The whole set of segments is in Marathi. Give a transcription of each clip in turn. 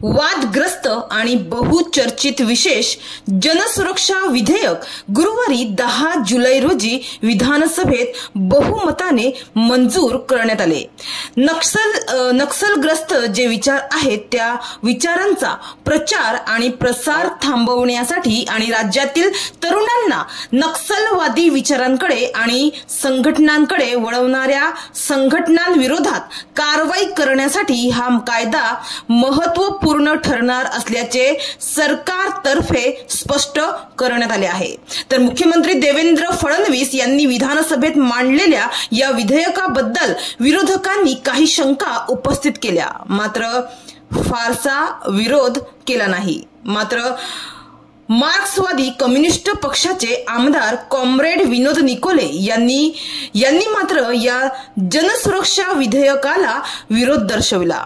वादग्रस्त आणि बहुचर्चित विशेष जनसुरक्षा विधेयक गुरुवारी 10 जुलै रोजी विधानसभेत बहुमताने मंजूर करण्यात आले। नक्षलग्रस्त जे विचार आहेत त्या विचारांचा प्रचार आणि प्रसार थांबवण्यासाठी आणि राज्यातील तरुणांना नक्षलवादी विचारांकडे आणि संघटनांकडे वळवणाऱ्या संघटनांविरोधात कारवाई करण्यासाठी हा कायदा महत्त्वपूर्ण ठरणार असल्याचे सरकारतर्फे स्पष्ट करण्यात आले आहे। तर मुख्यमंत्री देवेंद्र फडणवीस यांनी विधानसभेत मांडलेल्या या विधेयकाबद्दल विरोधकांनी काही शंका उपस्थित केल्या, मात्र फारसा विरोध केला नाही। मात्र मार्क्सवादी कम्युनिस्ट पक्षाचे आमदार कॉम्रेड विनोद निकोले यांनी मात्र या जनसुरक्षा विधेयकाला विरोध दर्शविला।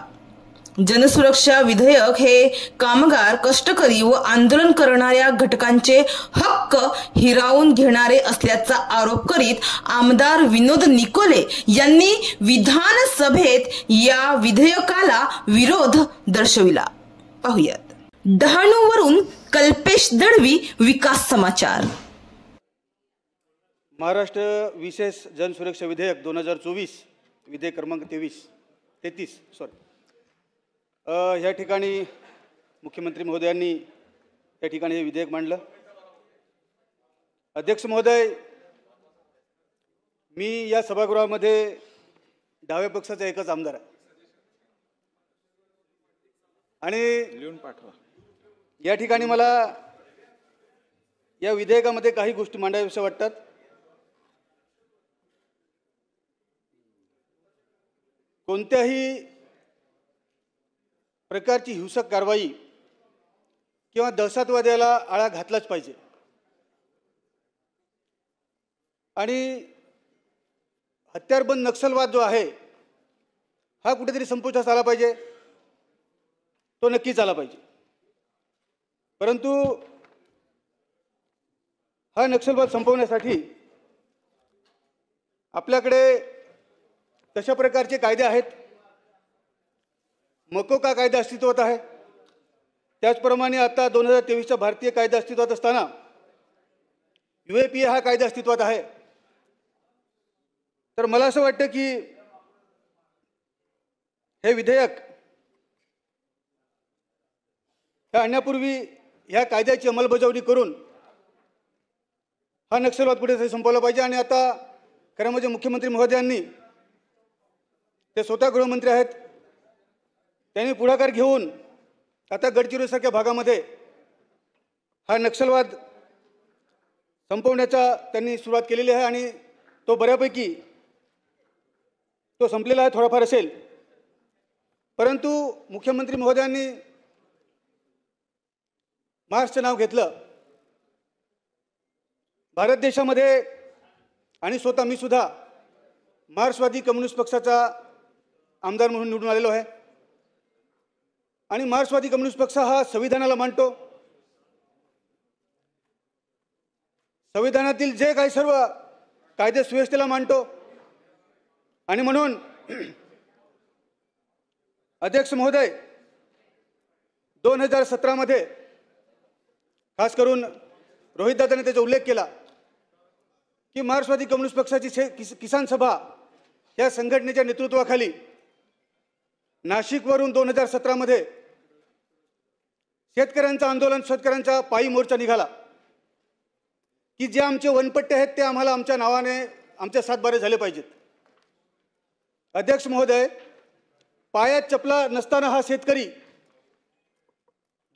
जनसुरक्षा विधेयक हे कामगार, कष्टकरी व आंदोलन करणाऱ्या घटकांचे हक्क हिरावून घेणारे असल्याचा आरोप करीत आमदार विनोद निकोले यांनी विधानसभेत या विधेयकाला विरोध दर्शविला। पाहूयात। डहाणूवरून कल्पेश दळवी, विकास समाचार। महाराष्ट्र विशेष जनसुरक्षा विधेयक 2024 विधेयक क्रमांक 33 या ठिकाणी मुख्यमंत्री महोदयांनी या ठिकाणी हे विधेयक मांडलं। अध्यक्ष महोदय, मी या सभागृहामध्ये डाव्या पक्षाचा एकच आमदार आहे आणि लिहून पाठवा। या ठिकाणी मला या विधेयकामध्ये काही गोष्टी मांडाव्याशा वाटतात। कोणत्याही प्रकारची हिंसक कारवाई किंवा दहशतवादाला आळा घातलाच पाहिजे आणि हत्यारबंद नक्षलवाद जो आहे हा कुठेतरी संपुष्टात आला पाहिजे, तो नक्कीच आला पाहिजे। परंतु हा नक्षलवाद संपवण्यासाठी आपल्याकडे तशा प्रकारचे कायदे आहेत। मकोका कायदा अस्तित्वात आहे, त्याचप्रमाणे आता 2023चा भारतीय कायदा अस्तित्वात असताना UAPA हा कायदा अस्तित्वात आहे। तर मला असं वाटतं की हे विधेयक हे आणण्यापूर्वी ह्या कायद्याची अंमलबजावणी करून हा नक्षलवाद कुठेतरी संपवला पाहिजे। आणि आता खरं म्हणजे मुख्यमंत्री महोदयांनी, ते स्वतः गृहमंत्री आहेत, त्यांनी पुढाकार घेऊन आता गडचिरोलीसारख्या भागामध्ये हा नक्षलवाद संपवण्याचा त्यांनी सुरुवात केलेली आहे आणि तो बऱ्यापैकी तो संपलेला आहे, थोडाफार असेल। परंतु मुख्यमंत्री महोदयांनी महाराष्ट्राचं नाव घेतलं। भारत देशामध्ये आणि स्वतः मी सुद्धा मार्क्सवादी कम्युनिस्ट पक्षाचा आमदार म्हणून निवडून आलेलो आहे आणि मार्क्सवादी कम्युनिस्ट पक्ष हा संविधानाला मानतो। संविधानातील जे काही सर्व कायदे सुव्यवस्थेला मानतो आणि म्हणून अध्यक्ष महोदय 2017 मध्ये खास करून रोहितदादांनी त्याचा उल्लेख केला की मार्क्सवादी कम्युनिस्ट पक्षाची किसान सभा या संघटनेच्या नेतृत्वाखाली नाशिकवरून 2017 मध्ये शेतकऱ्यांचं आंदोलन, शेतकऱ्यांचा पायी मोर्चा निघाला की जे आमचे वनपट्टे आहेत ते आम्हाला आमच्या नावाने आमच्या सातबारे झाले पाहिजेत। अध्यक्ष महोदय, पायात चपला नसताना हा शेतकरी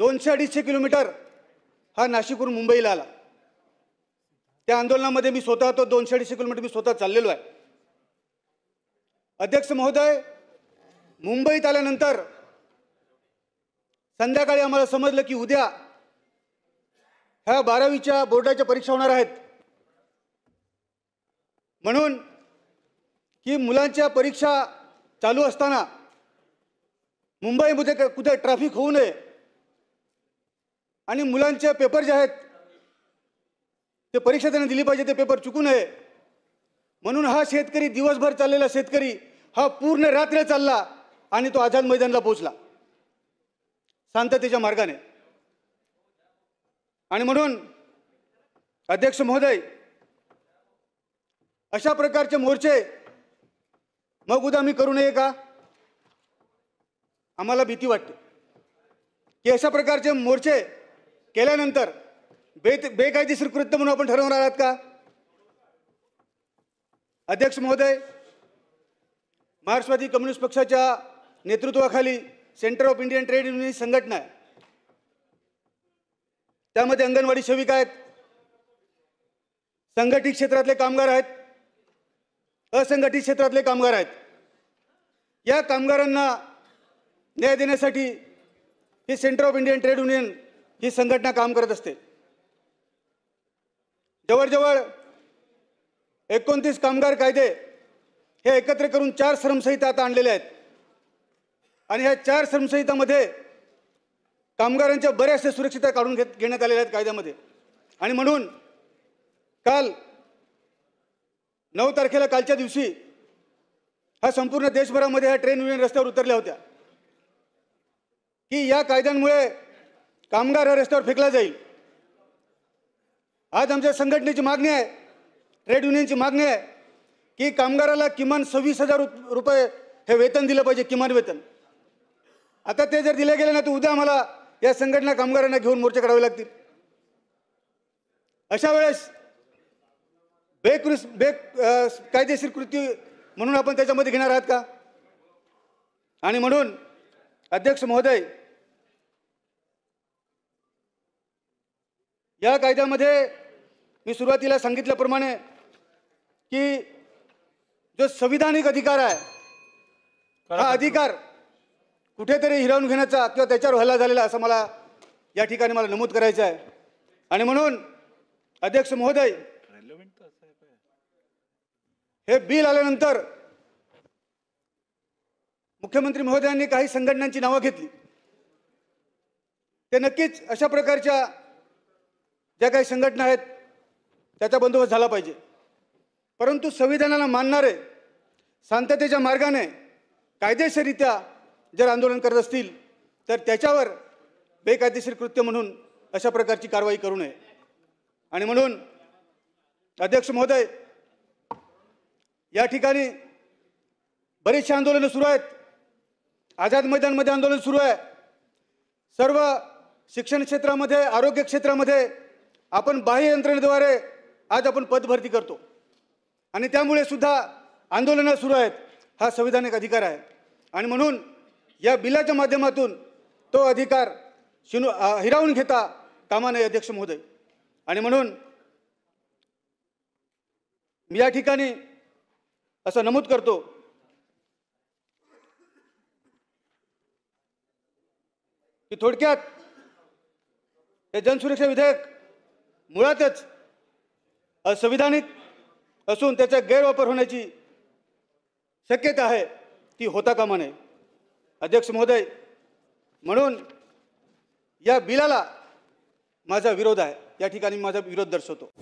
200-250 किलोमीटर हा नाशिकवरून मुंबईला आला। त्या आंदोलनामध्ये मी स्वतः तो 200-250 किलोमीटर मी स्वतः चाललेलो आहे। अध्यक्ष महोदय, मुंबईत आल्यानंतर संध्याकाळी आम्हाला समजलं की उद्या ह्या 12वीच्या बोर्डाच्या परीक्षा होणार आहेत, म्हणून की मुलांच्या परीक्षा चालू असताना मुंबईमध्ये कुठे ट्रॅफिक होऊ नये आणि मुलांचे पेपर जे आहेत ते परीक्षा त्यांनी दिली पाहिजे, ते पेपर चुकू नये म्हणून हा शेतकरी, दिवसभर चाललेला शेतकरी हा पूर्ण रात्र चालला आणि तो आझाद मैदानाला पोहोचला। शांततेच्या मार्गाने. आणि म्हणून अध्यक्ष महोदय, अशा प्रकारचे मोर्चे मग उद्या मी करू नये का? आम्हाला भीती वाटते की अशा प्रकारचे मोर्चे केल्यानंतर बेकायदेशीर कृत्य म्हणून आपण ठरवणार आहात का? अध्यक्ष महोदय, मार्क्सवादी कम्युनिस्ट पक्षाच्या नेतृत्वाखाली centre of Indian trade union संघटना आहे. त्यामध्ये अंगणवाडी सेविका आहेत, संघटित क्षेत्रातले कामगार आहेत, असंघटित क्षेत्रातले कामगार आहेत. या कामगारांना न्याय देण्यासाठी ही centre of Indian trade union ही संघटना काम करत असते. जवळजवळ 29 कामगार कायदे हे एकत्र करून 4 श्रमसंहिता आता आणलेल्या आहेत. आणि ह्या 4 श्रमसंहितामध्ये कामगारांच्या बऱ्याचशा सुरक्षितता काढून घेण्यात आलेल्या आहेत कायद्यामध्ये. आणि म्हणून काल 9 तारखेला कालच्या दिवशी हा संपूर्ण देशभरामध्ये ह्या ट्रेड युनियन रस्त्यावर उतरल्या होत्या की या कायद्यांमुळे कामगार हा रस्त्यावर फेकला जाईल. आज आमच्या संघटनेची मागणी आहे, ट्रेड युनियनची मागणी आहे की कामगाराला किमान 26,000 रुपये हे वेतन दिलं पाहिजे, किमान वेतन. आता ते जर दिले गेले ना तर उद्या आम्हाला या संघटना कामगारांना घेऊन मोर्चे करावे लागतील. अशा वेळेस कायदेशीर कृती म्हणून आपण त्याच्यामध्ये घेणार आहात का? आणि म्हणून अध्यक्ष महोदय, या कायद्यामध्ये मी सुरुवातीला सांगितल्याप्रमाणे की जो संविधानिक अधिकार आहे, हा अधिकार कुठेतरी हिरावून घेण्याचा किंवा त्याच्यावर हल्ला झालेला असं मला या ठिकाणी नमूद करायचं आहे. आणि म्हणून अध्यक्ष महोदय, हे बिल आल्यानंतर मुख्यमंत्री महोदयांनी काही संघटनांची नावं घेतली. ते नक्कीच अशा प्रकारच्या ज्या काही संघटना आहेत त्याचा बंदोबस्त झाला पाहिजे. परंतु संविधानाला मानणारे शांततेच्या मार्गाने कायदेशीररित्या जर आंदोलन करत असतील तर त्याच्यावर बेकायदेशीर कृत्य म्हणून अशा प्रकारची कारवाई करू नये. आणि म्हणून अध्यक्ष महोदय, या ठिकाणी बरीचशी आंदोलनं सुरू आहेत. आझाद मैदानमध्ये आंदोलन सुरू आहे. सर्व शिक्षण क्षेत्रामध्ये, आरोग्य क्षेत्रामध्ये आपण बाह्य यंत्रणेद्वारे आज आपण पदभरती करतो आणि त्यामुळे सुद्धा आंदोलनं सुरू आहेत. हा संविधानिक अधिकार आहे. आणि म्हणून या बिलाच्या माध्यमातून तो अधिकार हिरावून घेता कामा नये अध्यक्ष महोदय. आणि म्हणून मी या ठिकाणी असं नमूद करतो की थोडक्यात हे जनसुरक्षा विधेयक मुळातच असंविधानिक असून त्याचा गैरवापर होण्याची शक्यता आहे, ती होता कामा नये अध्यक्ष महोदय. म्हणून या बिलाला माझा विरोध आहे. या ठिकाणी माझा विरोध दर्शवतो.